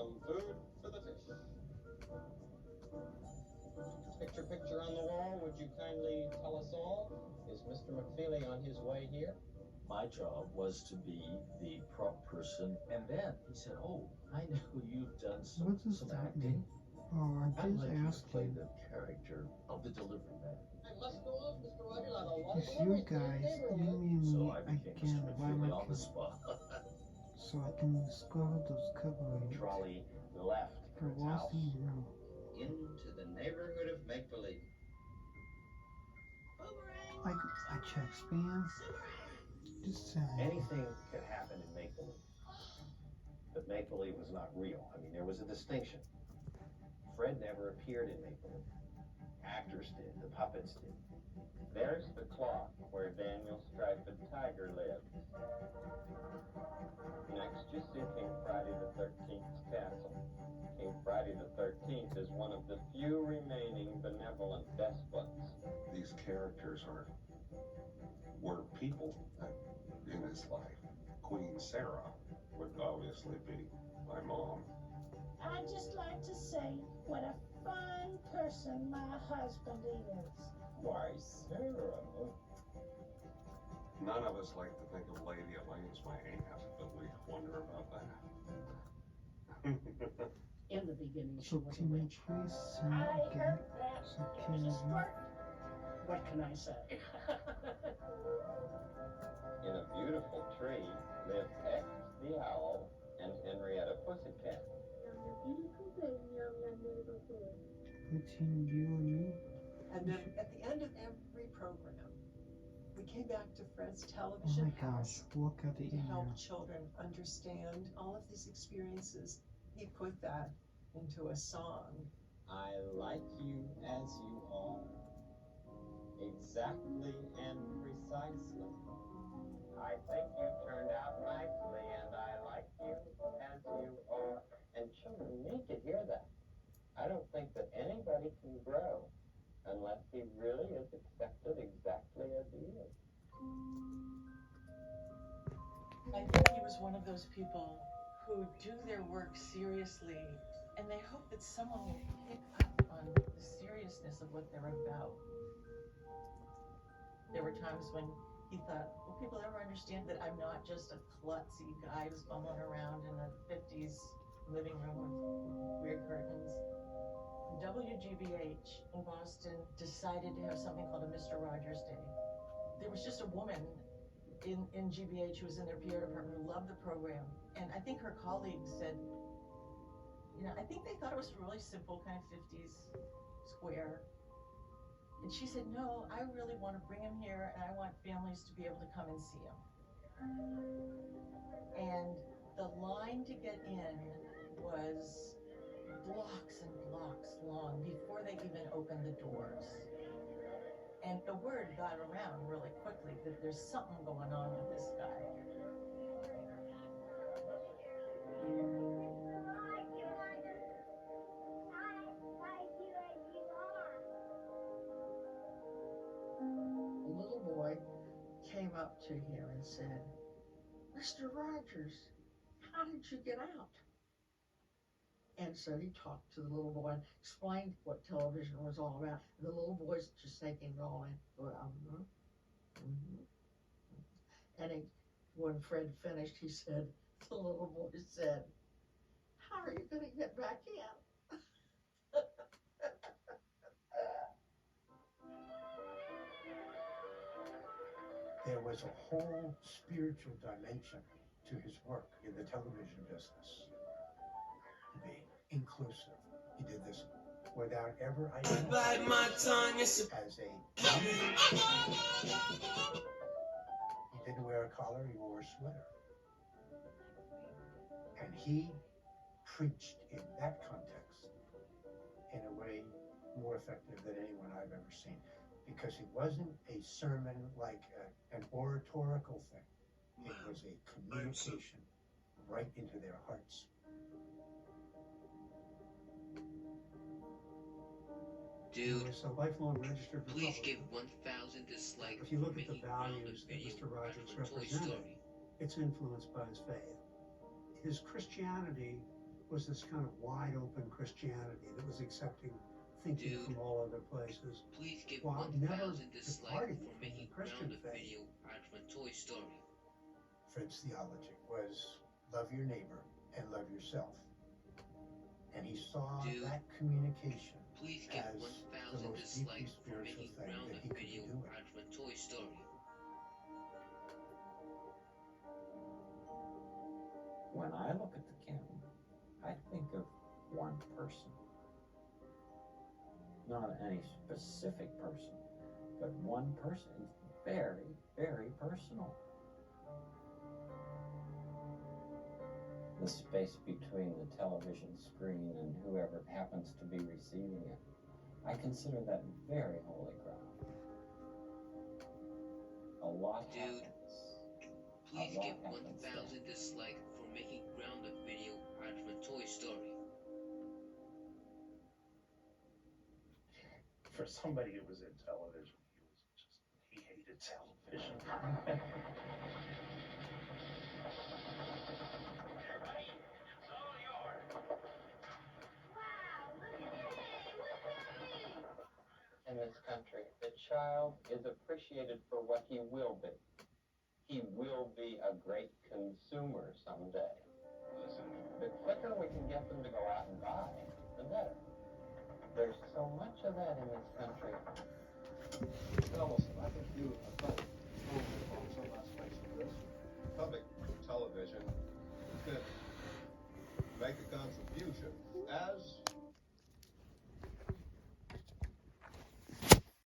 Some food for the fish. Picture on the wall, would you kindly tell us all? Is Mr. McFeely on his way here? My job was to be the prop person, and then he said, "Oh, I know you've done some acting. Oh, I I'd just like you to asked play you. the character of the delivery man." I must go off, Mr. Rogers. I have a lot It's of you deliveries to guys. this You neighborhood. mean So me I became again? Mr. Why am McFeely I on the killed? spot. So I can discover those coverings Trolley left for its house. watching you. Into the neighborhood of make-believe. I check spam. Just saying. Anything could happen in make-believe. But make-believe was not real. I mean, there was a distinction. Fred never appeared in make-believe. Actors did. The puppets did. There's the clock where Daniel Striped Tiger lived. Next you see King Friday the 13th's castle. King Friday the 13th is one of the few remaining benevolent despots. These characters were people in his life. Queen Sarah would obviously be my mom. I'd just like to say what a fine person my husband is. Why, Sarah? None of us like to think of Lady Elaine's my aunt, but we wonder about that. In the beginning, she So was a can you witch. please send I again? heard that So there can was a you? squirt. What can I say? In a beautiful tree live X the owl and Henrietta Pussycat. Between you and me? And then at the end of every program, we came back to Fred's Oh television my gosh, house look at the to help email. children understand all of these experiences. He put that into a song. I like you as you are, exactly and precisely. I think you turned out nicely, and I like you as you are. And children need to hear that. I don't think that anybody can grow unless he really is accepted exactly as he is. I think he was one of those people who do their work seriously, and they hope that someone will pick up on the seriousness of what they're about. There were times when he thought, will people ever understand that I'm not just a klutzy guy who's bumbling around in a 50s living room with weird curtains? WGBH in Boston decided to have something called a Mr. Rogers Day. There was just a woman in GBH who was in their PR department who loved the program. And I think her colleagues said, I think they thought it was really simple, kind of 50s square. And she said, no, I really want to bring him here, and I want families to be able to come and see him. And the line to get in was blocks and blocks long before they even opened the doors. And the word got around really quickly that there's something going on with this guy. A little boy came up to him and said, "Mr. Rogers, how did you get out?" And so he talked to the little boy and explained what television was all about. The little boy's just taking it all in. And when Fred finished, the little boy said, "How are you going to get back in?" There was a whole spiritual dimension to his work in the television business. To be inclusive. He did this without ever identifying as a... He didn't wear a collar, he wore a sweater. And he preached in that context in a way more effective than anyone I've ever seen. Because it wasn't a sermon like an oratorical thing. It was a communication right into their hearts. Dude, It's a lifelong registered please Republican. give 1,000 dislikes. If you look at the values that Mr. Rogers represented, it's influenced by his faith. His Christianity was this kind of wide open Christianity that was accepting thinking Dude. from all other places. Please give Well, 1,000 never dislikes departing for from making the Christian grounded faith. video art from Toy Story. Fred's theology was love your neighbor and love yourself. And he saw Dude. that communication Please give as 1,000 the most deeply dislikes for spiritual making thing that grounded he could be video doing. art from Toy Story. When I look at the camera, I think of one person. Not any specific person, but one person. It's very, very personal. The space between the television screen and whoever happens to be receiving it, I consider that very holy ground. A lot Dude. happens. Please lot give happens 1,000 dislikes for making grounded video art from Toy Story. For somebody who was in television, he hated television. In this country, the child is appreciated for what he will be. He will be a great consumer someday. The quicker we can get them to go out and buy, the better. There's so much of that in this country. It's almost